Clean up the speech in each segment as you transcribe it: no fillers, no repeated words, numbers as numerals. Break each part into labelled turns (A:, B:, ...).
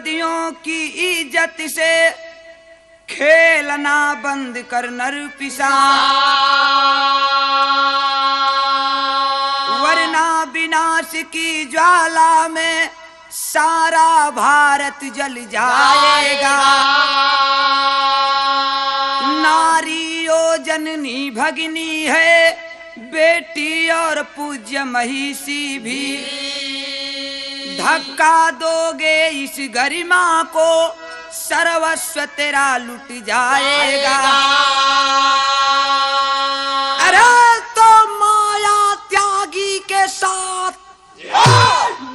A: विरोधियों की इज्जत से खेलना बंद कर नर पिसा, वरना विनाश की ज्वाला में सारा भारत जल जाएगा। नारी ओ जननी भगिनी है, बेटी और पूज्य महिषी भी, धक्का दोगे इस गरिमा को सर्वस्व तेरा लुट जाएगा। अरे तो माया त्यागी के साथ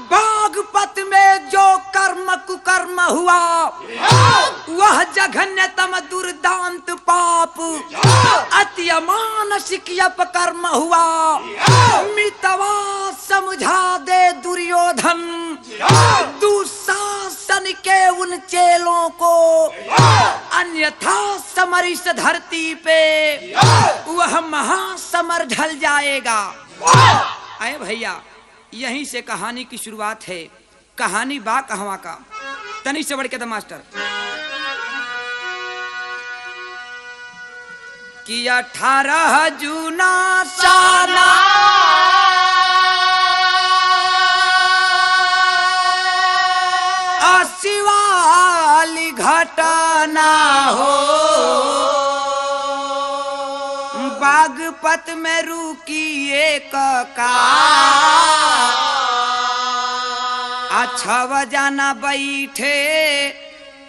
A: बागपत में जो कर्म कुकर्म हुआ, वह जघन्यतम दुर्दांत पाप अति अमानसिक अपकर्म हुआ। मितवा समझा दे दुर्योधन दुशासन के उन चेलों को, अन्यथा समर इस धरती पे वह महासमर ढल जाएगा। आए भैया, यहीं से कहानी की शुरुआत है। कहानी बा कहवा का, तनी से बढ़ के द मास्टर कि 18 जूना साला शिवाली घटना हो, बागपत में रुकी एक अच्छा बजाना बैठे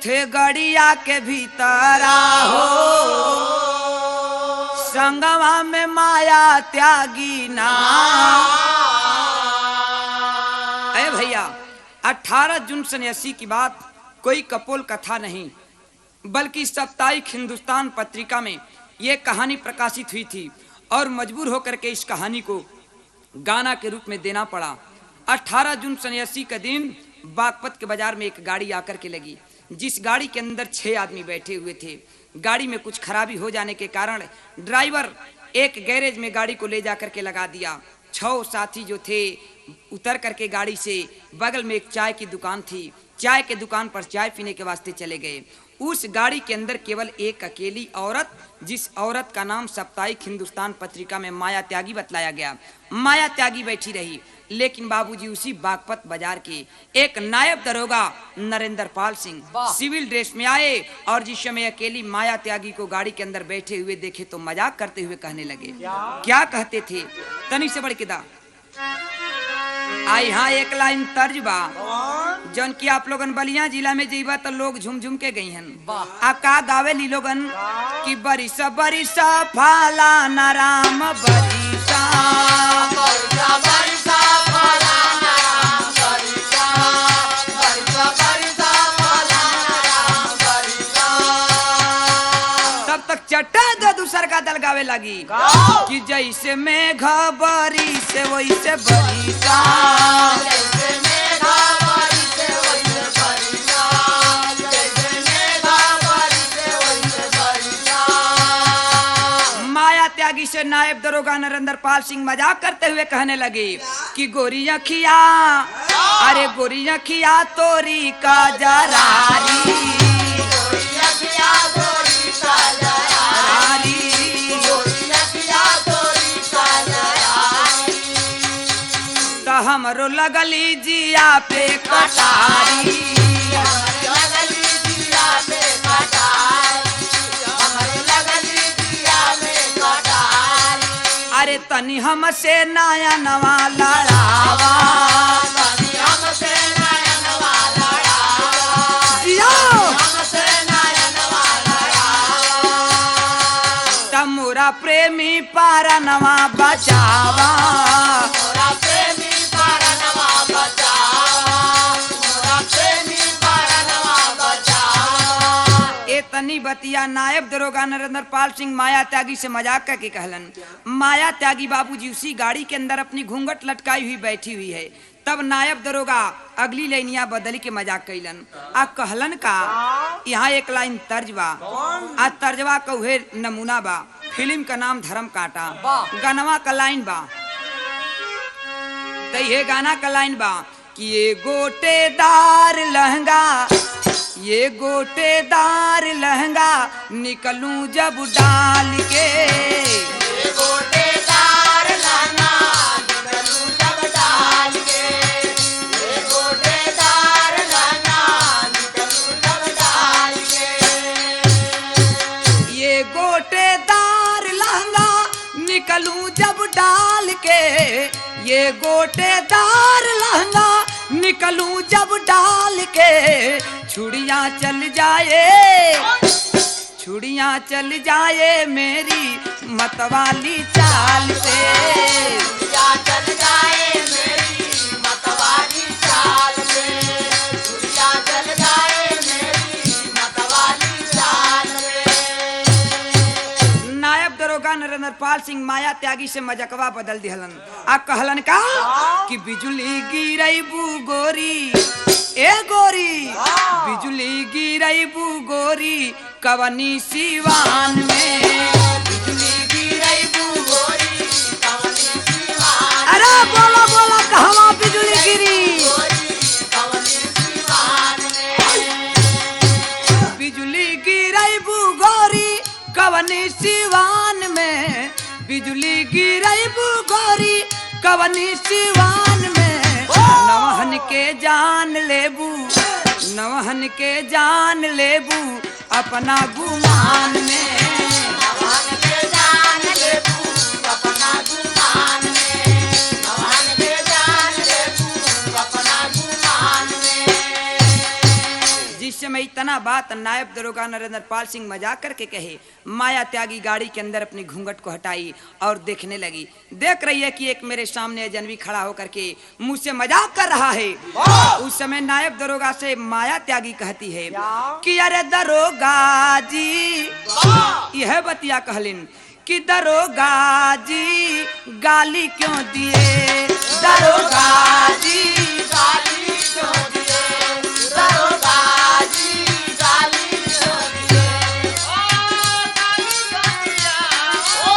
A: थे गड़िया के भीतर हो, संगवा में माया त्यागी ना। अरे भैया, 18 जून 1980 की बात कोई कपोल कथा नहीं, बल्कि साप्ताहिक हिंदुस्तान पत्रिका में ये कहानी प्रकाशित हुई थी और मजबूर होकर के इस कहानी को गाना के रूप में देना पड़ा। 18 जून 1980 का दिन बागपत के बाजार में एक गाड़ी आकर के लगी, जिस गाड़ी के अंदर 6 आदमी बैठे हुए थे। गाड़ी में कुछ खराबी हो जाने के कारण ड्राइवर एक गैरेज में गाड़ी को ले जाकर के लगा दिया। 6 साथी जो थे उतर करके गाड़ी से बगल में एक चाय की दुकान थी, चाय के दुकान पर चाय पीने के वास्ते चले गए। उस गाड़ी के अंदर केवल एक अकेली औरत, जिस औरत का नाम साप्ताहिक हिंदुस्तान पत्रिका में माया त्यागी बतलाया गया, माया त्यागी बैठी रही। लेकिन बाबूजी उसी बागपत बाजार के एक नायब दरोगा नरेंद्र पाल सिंह सिविल ड्रेस में आए और जिस समय अकेली माया त्यागी को गाड़ी के अंदर बैठे हुए देखे तो मजाक करते हुए कहने लगे। क्या कहते थे, तनी से बढ़ के दा आई। हाँ, एक लाइन तर्ज बा जौन की आप लोगन बलिया जिला में जीवा तो लोग झुम झुम के गई हन। आ का गावे ली लोगन कि बरिसा बरिसा फाला न राम बरिसा, बरिसा बरिसा फाला न राम बरिसा, बरिसा बरिसा फाला न राम बरिसा। तब तक चट्टा दो दूसर का दल गावे लगी कि जैसे मेघ बरिसे वैसे बरिसा, जैसे मेघ बरिसे वैसे बरिसा, जैसे मेघ बरिसे वैसे बरिसा। माया त्यागी से नायब दरोगा नरेंद्र पाल सिंह मजाक करते हुए कहने लगे कि गोरी अखिया, अरे गोरी अखिया तोरी का जरारी, गोरी अखिया तोरी का जरारी, गोरी अखिया तोरी का जरारी। तो हमरो लगली जिया पे कटारी, हमरो लगली जिया पे कटारी, हमरो लगली जिया पे कटारी। अरे तनी हमसे नया नवा लड़ावा, तनी हमसे नया नवा लड़ावा, जिया हमसे नया नवा लड़ावा। तमुरा प्रेमी पारा नवा बचावा, मोरा प्रेमी पारा नवा बचावा, मोरा प्रेमी पारा नवा बचावा। एतनी बतिया नायब दरोगा नरेंद्र पाल सिंह माया त्यागी से मजाक करके कहलन। माया त्यागी बाबूजी उसी गाड़ी के अंदर अपनी घूंघट लटकाई हुई बैठी हुई है। तब नायब दरोगा अगली लाइनिया बदली के मजाक कैलन आ कहलन का यहाँ एक लाइन तर्ज बा, आ तर्जवा का उहे नमूना बा। फिल्म का नाम धर्म काटा, गनवा का लाइन बा, तो ये गाना का लाइन बा कि ये गोटेदार लहंगा, ये गोटेदार लहंगा निकलूं जब डाल के,
B: ये गोटेदार लहंगा निकलूं जब डाल के, ये गोटेदार लहंगा निकलूं जब डाल के,
A: ये गोटेदार लहंगा निकलूं जब डाल के, ये गोटेदार लहंगा निकलूं जब डाल के, छुड़ियां चल जाए, छुड़ियां चल जाए मेरी मतवाली चाल से,
B: छुड़ियां चल जाए मेरी मतवाली चाल से, छुड़ियां चल जाए मेरी मतवाली चाल से।
A: नायब दरोगा नरेंद्रपाल सिंह माया त्यागी से मजकवा बदल दिहलन। आ कहलन का कि बिजुली गिरैबू गोरी, ए गोरी, बिजुली गिरैबू गोरी कवनी सिवान में,
B: बिजली गिरैबू गोरी कवनी सिवान,
A: अरे बोला बोला कहवा बिजुली गिरी,
B: कवनी सिवान में,
A: बिजुली गिरैबू गोरी कवनी सिवान में, बिजुली गिरैबू गोरी कवनी सिवान में, नवहन के जान लेबू, नवहन के जान लेबू अपना गुमान में,
B: नवहन के जान लेबू अपना गुमान में, नवहन के जान लेबू अपना गुमान में।
A: जिस समय इतना बात नायब दरोगा नरेंद्रपाल सिंह मजाक करके कहे, माया त्यागी गाड़ी के अंदर अपनी घूंघट को हटाई और देखने लगी। देख रही है कि एक मेरे सामने अजनबी खड़ा होकर के मुझसे मजाक कर रहा है। उस समय नायब दरोगा से माया त्यागी कहती है कि अरे दरोगा जी, यह बतिया कहलिन कि दरोगा जी गाली क्यों दिए, दरोगा जी
B: गाली क्यों दिए, दरोगा जी गाली क्यों दिए, ओ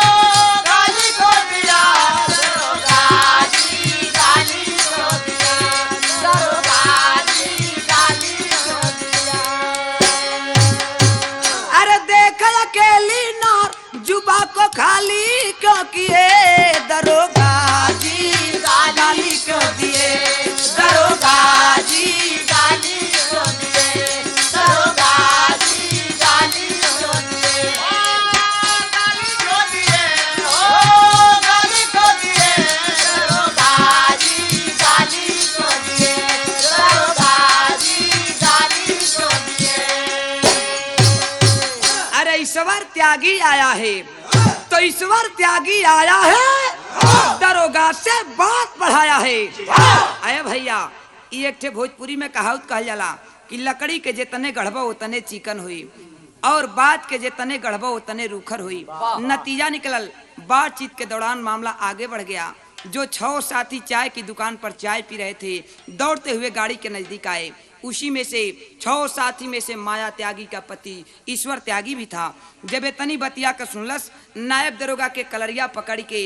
B: गाली क्यों दिया, दरोगा जी गाली क्यों दिया, दरोगा जी गाली क्यों दिया।
A: अरे देख अकेली नार जुबा को खाली क्यों किए, दरोगा जी गाली क्यों दिए, दरोगा जी
B: गाली क्यों दिए, दरोगा जी गाली क्यों दिए, गाली क्यों दिए, ओ गाली क्यों दिए, दरोगा जी गाली क्यों दिए, दरोगा जी गाली क्यों दिए।
A: अरे ईश्वर त्यागी आया है, तो ईश्वर त्यागी आया है, दरोगा से बात बढ़ाया है। अरे भैया, ये एक ठे भोजपुरी में कहावत कहल जाला कि लकड़ी के जितने गढ़बो उतने चिकन हुई और बात के जितने गढ़बो उतने रूखर हुई। नतीजा निकलल, बातचीत के दौरान मामला आगे बढ़ गया। जो 6 साथी चाय की दुकान पर चाय पी रहे थे, दौड़ते हुए गाड़ी के नजदीक आए। उसी में से 6 साथी में से माया त्यागी का पति ईश्वर त्यागी भी था। जब इतनी बतिया का सुनलस, नायब दरोगा के कलरिया पकड़ के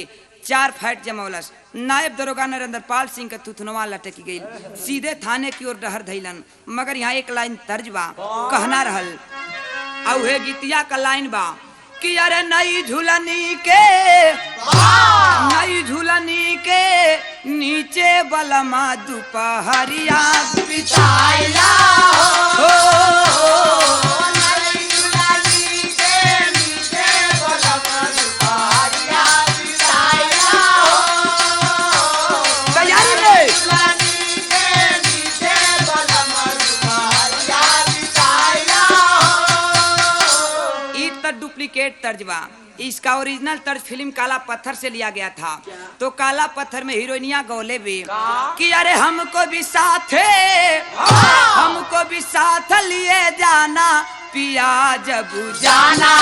A: 4 फैट जमौलस। नायब दरोगा नरेंद्रपाल सिंह का थुथनवा लटक गई, सीधे थाने की ओर डहर धैलन। मगर यहाँ एक लाइन तर्ज बा, कहना रहल औहे गीतिया का लाइन बा कि अरे नई झुलनी के, नई झुलनी के नीचे बलमा दोपहरिया बिछाया हो,
B: नई झुलनी के नीचे बलमा दोपहरिया बिछाया हो,
A: तैयारी में
B: झुलनी के नीचे बलमा दोपहरिया बिछाया हो।
A: ई तो डुप्लीकेट तर्ज बा। इसका ओरिजिनल तर्ज फिल्म काला पत्थर से लिया गया था। तो काला पत्थर में हीरोइनिया गौले भी कि अरे हमको भी साथ हमको भी साथ लिए जाना पिया जब जाना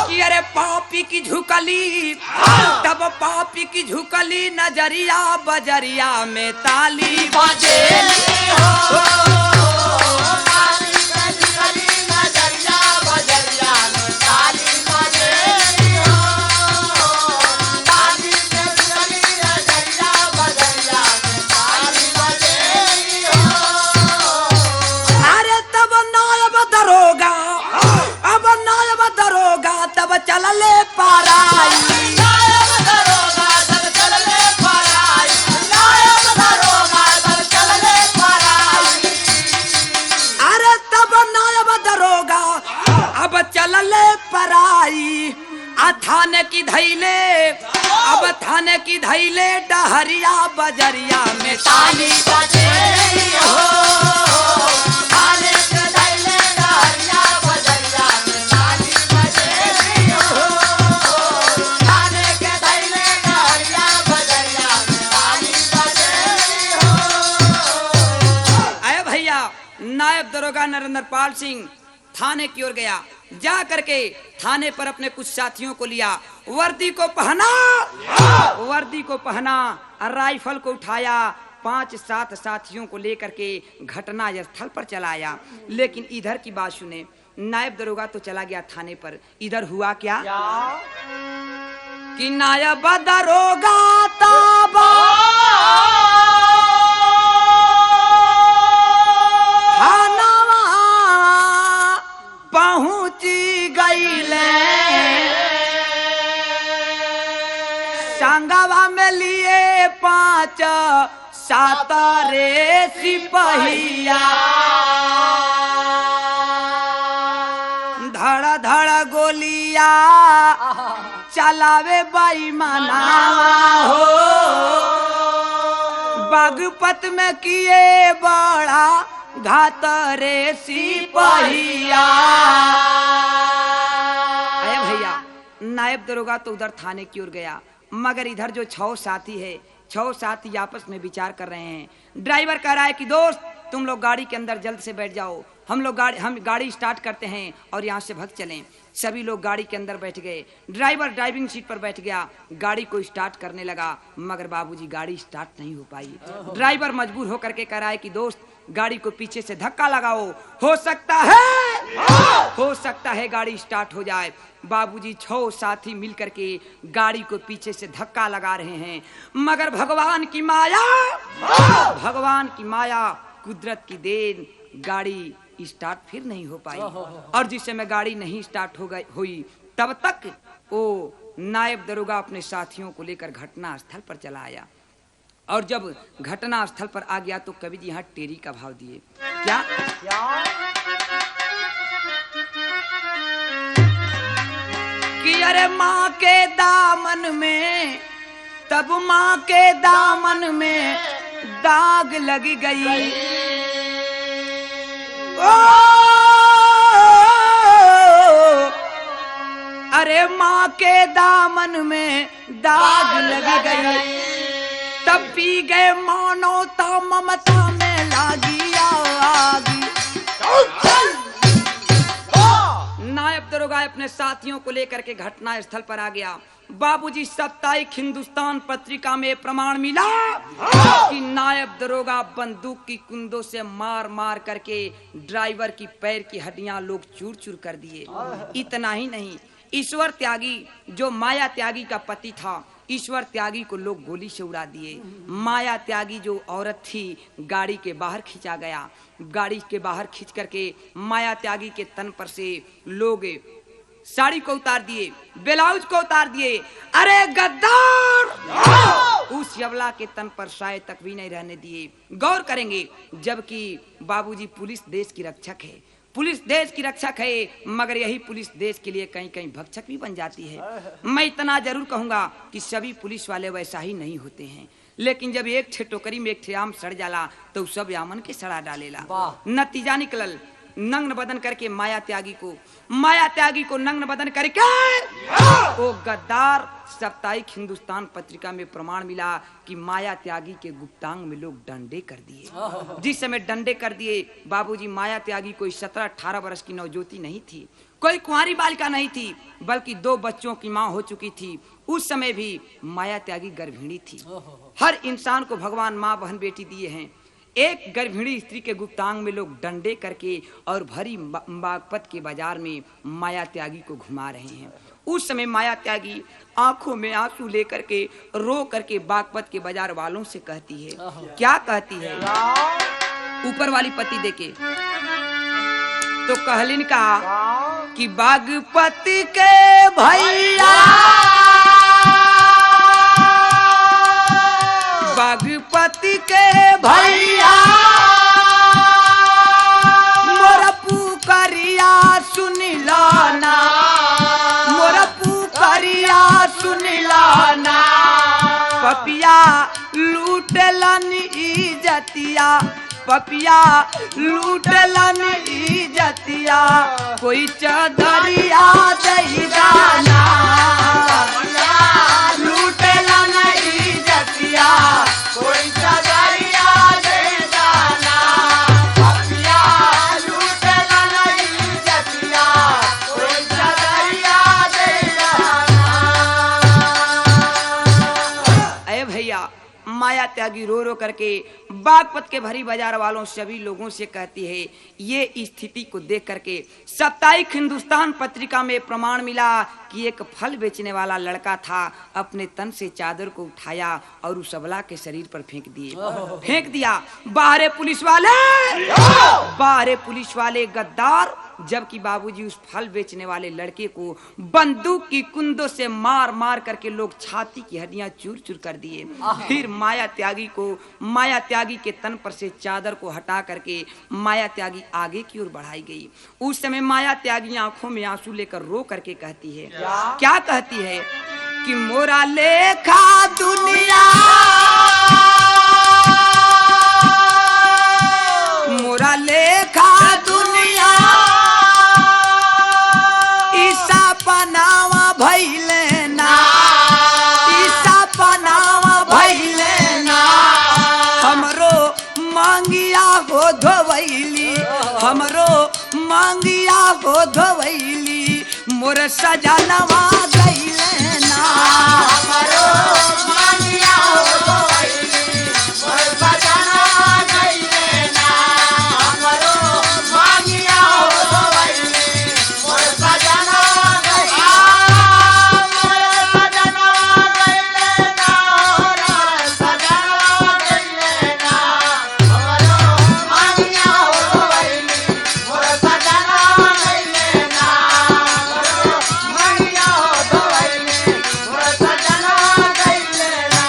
A: कि अरे पापी की झुकली, तब पापी की झुकली नजरिया बजरिया में ताली
B: बजेली हो ताली के झुकली नजरिया बजरिया में ताली बजेली हो ताली के झुकली नजरिया बजरिया में ताली बजेली हो।
A: अरे तब नायब दरोगा, अब नायब दरोगा तब चलले पाराई,
B: नायब दरोगा तब चलले पराई, नायब दरोगा तब चलले पराई।
A: अरे तब नायब दरोगा अब चलले पराई, आ थाने की धैले, अब थाने की धैले डहरिया बजरिया में ताली
B: ताली बजेली हो ताली के धैले डहरिया बजरिया में ताली बजेली हो ताली के धैले डहरिया बजरिया में ताली बजेली हो।
A: अरे भैया, नायब दरोगा नरेंद्र पाल सिंह थाने की ओर गया, जा करके थाने पर अपने कुछ साथियों को लिया, वर्दी को पहना, वर्दी को पहना, राइफल को उठाया, 5-7 साथियों को लेकर के घटना स्थल पर चला आया। लेकिन इधर की बात सुने, नायब दरोगा तो चला गया थाने पर, इधर हुआ क्या कि नायब दरोगा ताबा थानावा पहुंची गईले, संगवा में लिए 5-7 रे सिपहिया, धड़ धड़ गोलिया चलावे बेईमाना हो, बागपत में किए बड़ा घात रे सिपहिया। अरे भैया, नायब दरोगा तो उधर थाने की ओर गया, मगर इधर जो 6 साथी है, 6 साथी आपस में विचार कर रहे हैं। ड्राइवर कह रहा है कि दोस्त तुम लोग गाड़ी के अंदर जल्द से बैठ जाओ, हम गाड़ी स्टार्ट करते हैं और यहाँ से भाग चलें। सभी लोग गाड़ी के अंदर बैठ गए, ड्राइवर ड्राइविंग सीट पर बैठ गया, गाड़ी को स्टार्ट करने लगा, मगर बाबूजी गाड़ी स्टार्ट नहीं हो पाई। ड्राइवर मजबूर होकर के कह रहा है कि दोस्त गाड़ी को पीछे से धक्का लगाओ, हो सकता है गाड़ी स्टार्ट हो जाए। बाबूजी 6 साथी मिलकर के गाड़ी को पीछे से धक्का लगा रहे हैं, मगर भगवान की माया कुदरत की देन, गाड़ी स्टार्ट फिर नहीं हो पाई। और जिस समय गाड़ी नहीं स्टार्ट हुई तब तक वो नायब दरोगा अपने साथियों को लेकर घटना स्थल पर चला आया। और जब घटना स्थल पर आ गया तो कवि जी यहाँ टेरी का भाव दिए, क्या कि अरे माँ के दामन में, तब माँ के दामन में दाग लग गई, ओ अरे माँ के दामन में दाग लग गई, तब पी गए मानवता ममता में लागी आगी। नायब दरोगा अपने साथियों को लेकर के घटना स्थल पर आ गया। बाबूजी साप्ताहिक हिंदुस्तान पत्रिका में प्रमाण मिला कि नायब दरोगा बंदूक की कुंदों से मार मार करके ड्राइवर की पैर की हड्डियां लोग चूर चूर कर दिए। इतना ही नहीं, ईश्वर त्यागी जो माया त्यागी का पति था, ईश्वर त्यागी को लोग गोली से उड़ा दिए। माया त्यागी जो औरत थी गाड़ी के बाहर खींचा गया, गाड़ी के बाहर खींच करके माया त्यागी के तन पर से लोग साड़ी को उतार दिए, ब्लाउज को उतार दिए। अरे गद्दार, उस यवला के तन पर शायद तक भी नहीं रहने दिए। गौर करेंगे, जबकि बाबूजी पुलिस देश की रक्षक है, पुलिस देश की रक्षक है, मगर यही पुलिस देश के लिए कहीं कहीं भक्षक भी बन जाती है। मैं इतना जरूर कहूंगा कि सभी पुलिस वाले वैसा ही नहीं होते हैं, लेकिन जब एक ठे टोकरी में एक ठे आम सड़ जाला तो सब आमन के सड़ा डालेला। नतीजा निकलल, नग्न बदन करके माया त्यागी को नग्न बदन करके वो गद्दार साप्ताहिक हिंदुस्तान पत्रिका में प्रमाण मिला कि माया त्यागी के गुप्तांग में लोग डंडे कर दिए। जिस समय डंडे कर दिए बाबूजी, माया त्यागी कोई 17-18 वर्ष की नवज्योति नहीं थी, कोई कुंवारी बालिका नहीं थी, बल्कि 2 बच्चों की माँ हो चुकी थी। उस समय भी माया त्यागी गर्भिणी थी। हर इंसान को भगवान माँ बहन बेटी दिए हैं। एक गर्भिणी स्त्री के गुप्तांग में लोग डंडे करके और भरी बागपत के बाजार में माया त्यागी को घुमा रहे हैं। उस समय माया त्यागी आंखों में आंसू लेकर के रो करके बागपत के बाजार वालों से कहती है, क्या कहती है? ऊपर वाली पति देके तो कहलिन का कि बागपति के भैया, बागपति के भैया मोर पुकरिया सुनिला ना, मोर पुकरिया सुनिला ना। पपिया लूटलन इज्जतिया, पपिया लूटलन इज्जतिया, कोई चदरिया दई दाना। लूटलन इज्जतिया, कोई चदरिया दई दाना। पपिया लूटलन इज्जतिया, कोई चदरिया दई दाना। अरे भैया, माया त्यागी रो रो करके बागपत के भरी बाजार वालों सभी लोगों से कहती है। ये स्थिति को देख करके साप्ताहिक हिंदुस्तान पत्रिका में प्रमाण मिला कि एक फल बेचने वाला लड़का था, अपने तन से चादर को उठाया और उस अबला के शरीर पर फेंक दिया। बाहरे पुलिस वाले गद्दार, जबकि बाबूजी उस फल बेचने वाले लड़के को बंदूक की कुंदों से मार मार करके लोग छाती की हड्डियां चूर चूर कर दिए। फिर माया त्यागी के तन पर से चादर को हटा करके माया त्यागी आगे की ओर बढ़ाई गई। उस समय माया त्यागी आंखों में आंसू लेकर रो करके कहती है, क्या कहती है? कि मोरा लेखा दुनिया, मोरा लेखा दुनिया ईसा पनावा भइले ना, ईसा पनावा भइले ना। हमरो मांगिया हो धोवैली, हमरो मांगिया हो धोवैली, मोर सजनवा गइले ना। हमरो मांगिया हो धोवैली, मोर सजनवा गइले ना। हमरो मांगिया हो धोवैली, मोर सजनवा गइले ना। मोर सजनवा गइले ना, मोर सजनवा गइले ना। हमरो मांगिया हो धोवैली, मोर सजनवा गइले ना। हमरो मांगिया हो धोवैली, मोर सजनवा गइले ना।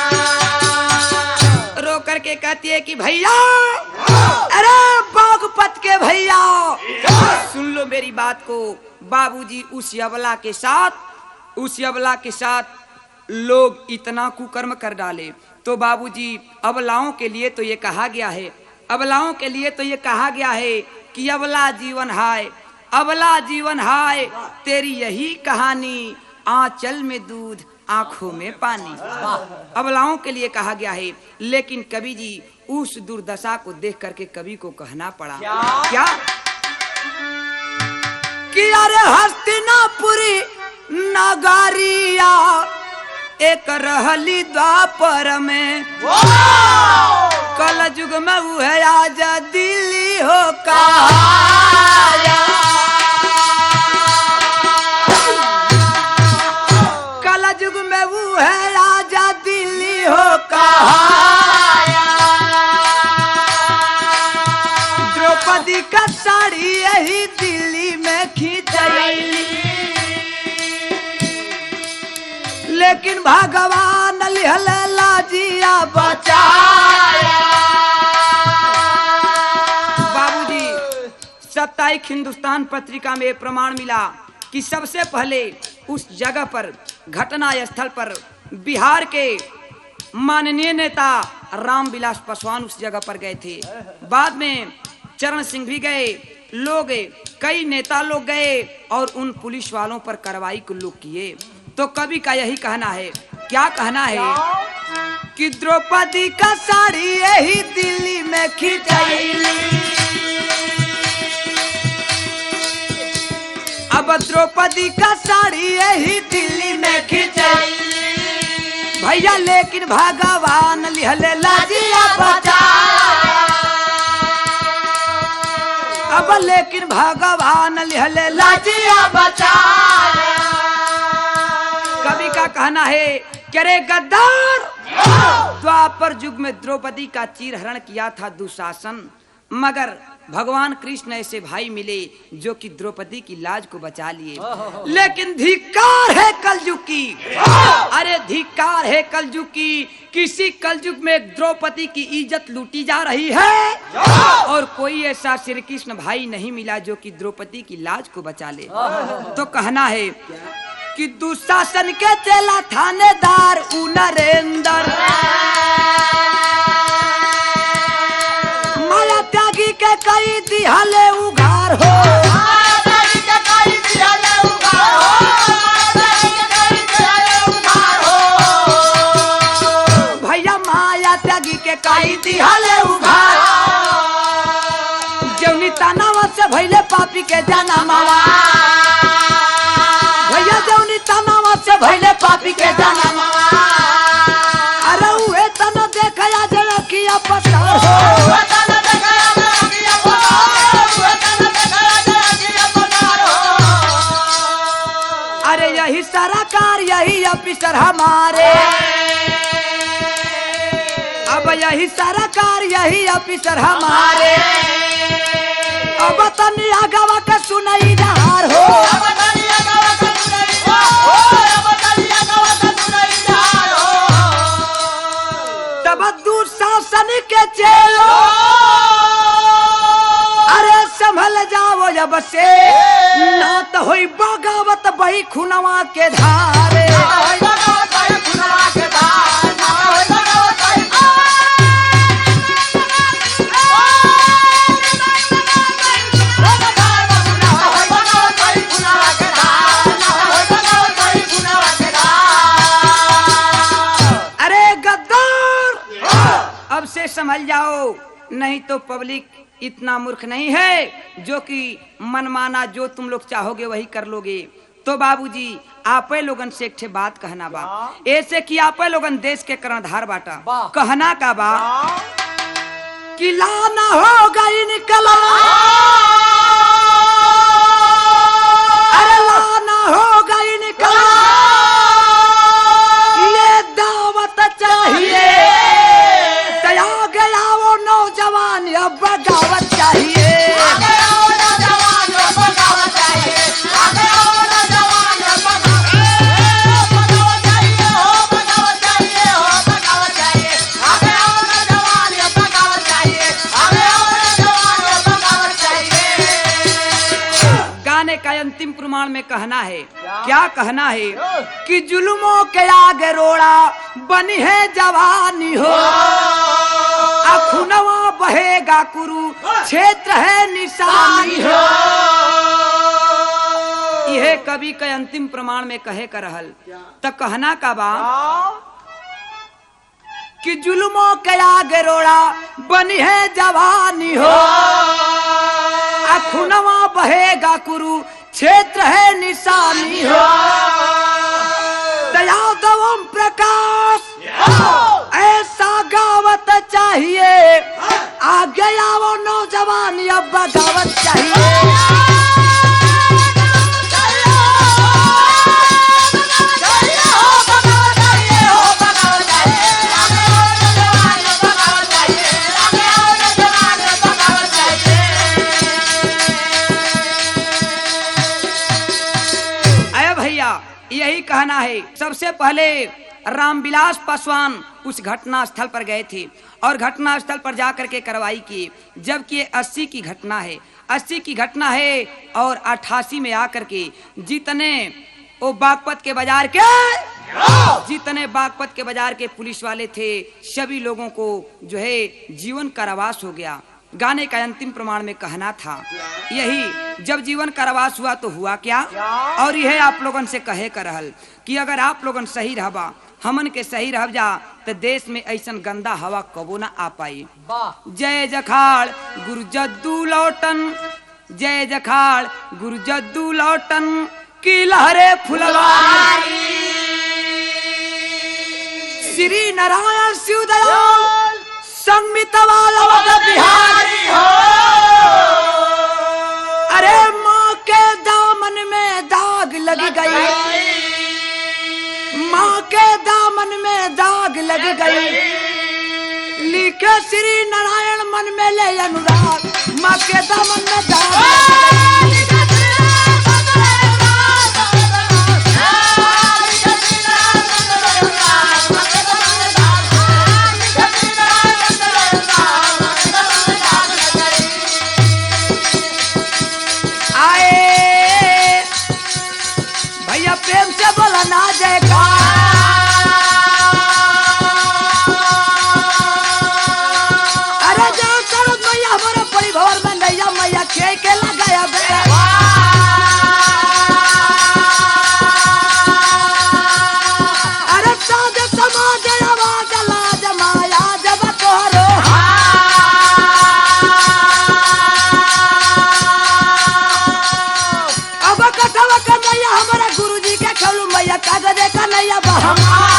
A: रो करके कहती है कि भैया, अरे बागपत के भैया, सुन लो मेरी बात को। बाबूजी उस अबला के साथ लोग इतना कुकर्म कर डाले, तो बाबूजी अबलाओं के लिए तो ये कहा गया है, अबलाओं के लिए तो ये कहा गया है कि अबला जीवन हाय, अबला जीवन हाय, तेरी यही कहानी, आंचल में दूध आंखों में पानी। अबलाओं के लिए कहा गया है। लेकिन कवि जी उस दुर्दशा को देख करके कवि को कहना पड़ा, क्या? कि अरे हस्तिनापुरी नगरिया एक रहली द्वापर में, कल युग में वह आजा दिल्ली हो कहाया। कल युग में वह आजा दिल्ली हो कहाया। द्रौपदी का साड़ी यही दिल्ली में खींचैली, लेकिन भगवान लिहल लाजिया बचाया। बाबूजी साप्ताहिक हिंदुस्तान पत्रिका में प्रमाण मिला कि सबसे पहले उस जगह पर, घटना स्थल पर बिहार के माननीय नेता रामविलास पासवान उस जगह पर गए थे। बाद में चरण सिंह भी गए, लोग कई नेता लोग गए और उन पुलिस वालों पर कार्रवाई को लोग किए। तो कवि का यही कहना है, क्या कहना है कि द्रौपदी का साड़ी यही दिल्ली में खिंचैली, अब द्रौपदी का साड़ी यही दिल्ली में खिंचैली भैया, लेकिन भगवान लिहले लाजिया बचा, अब लेकिन भगवान लिहले लाजिया बचा। कवि का कहना है कि रे गद्दार, द्वापर युग में द्रौपदी का चीरहरण किया था दुशासन, मगर भगवान कृष्ण ऐसे भाई मिले जो कि द्रौपदी की लाज को बचा लिए। लेकिन धिक्कार है कलयुग की, अरे धिक्कार है कलयुग की, किसी कलयुग में द्रौपदी की इज्जत लूटी जा रही है और कोई ऐसा श्री कृष्ण भाई नहीं मिला जो कि द्रौपदी की लाज को बचा ले। तो कहना है कि दुशासन के चेला थानेदार उ नरेंद्र, माया त्यागी के कई दिहले उघार हो, भैया माया त्यागी के कई दिहले उघार, जौनी तनावा से भैले पापी के जाना मावा, भैया जौनी तनावा से भैले पापी के जाना मावा, अरे उहे तना देखया जरा किया पसार हो, अरे यही सरकार यही ऑफिसर हमारे, अब यही सरकार यही ऑफिसर हमारे, अब तनी आगवा के सुनई जहार हो, तब दुशासन के चेलो अरे संभल जाओ जब से, ना तो होई बगावत बही खुनवा के धारे, अरे गद्दार अब से संभल जाओ, नहीं तो पब्लिक इतना मूर्ख नहीं है जो कि मनमाना जो तुम लोग चाहोगे वही कर लोगे। तो बाबूजी आपे लोगन से एक ठे बात कहना बा, ऐसे कि आपे लोगन देश के कर्णधार बाटा, कहना का बा कि लाना होगा इनकला, अरे लाना होगा इनकला, ये दावत चाहिए, तया गया वो नौजवान अब बगावत चाहिए, गाने का अंतिम प्रमाण में कहना है, क्या कहना है कि जुल्मों के आगे रोड़ा बनी है जवानी हो, खुनवा बहेगा कुरु क्षेत्र है निशानी हो, यह कवि के अंतिम प्रमाण में कहे कर रहल। तो कहना का बा कि जुल्मों के आगे रोड़ा बनी है जवानी हो, खुनवा बहेगा कुरु क्षेत्र है निशानी हो, दया दवम प्रकाश ऐसा गावत चाहिए, आगे आओ नौजवान अब बगावत चाहिए। यही कहना है। सबसे पहले रामविलास पासवान उस घटना स्थल पर गए थे और घटना स्थल पर जाकर के कार्रवाई की, जबकि ये 80 की घटना है, 80 की घटना है और 88 में आकर के जितने वो बागपत के बाजार के पुलिस वाले थे, सभी लोगों को जो है जीवन कारावास हो गया। गाने का अंतिम प्रमाण में कहना था यही, जब जीवन कारावास हुआ तो हुआ क्या, और यह आप लोगन से कहे कर रहल कि अगर आप लोगन सही रहबा, हमन के सही रह जा, तो देश में ऐसा गंदा हवा कबो ना आ पाई। जय जखाड़ गुरु जद्दू लौटन, जय जखाड़ गुरु जद्दू लौटन की लहरे फुलवारी। श्री नारायण शिव दयाल संगमितवाल बिहारी हो। अरे माँ के दामन में दाग लग गई, माँ के दामन में दाग लग गई, लिखे श्री नारायण मन में ले अनुराग, माँ के दामन में दाग लग गई। प्रेम से बोला ना जयकार। अरे जय सरद मैया हमारे परिवार में नैया मैया के लगाया बेटा। अरे साध समाज आवाज लाज माया जब तोहरो, अब कथवा का मैया हमारा गुरुजी के खेलू मैया कागजे का नैया बहा।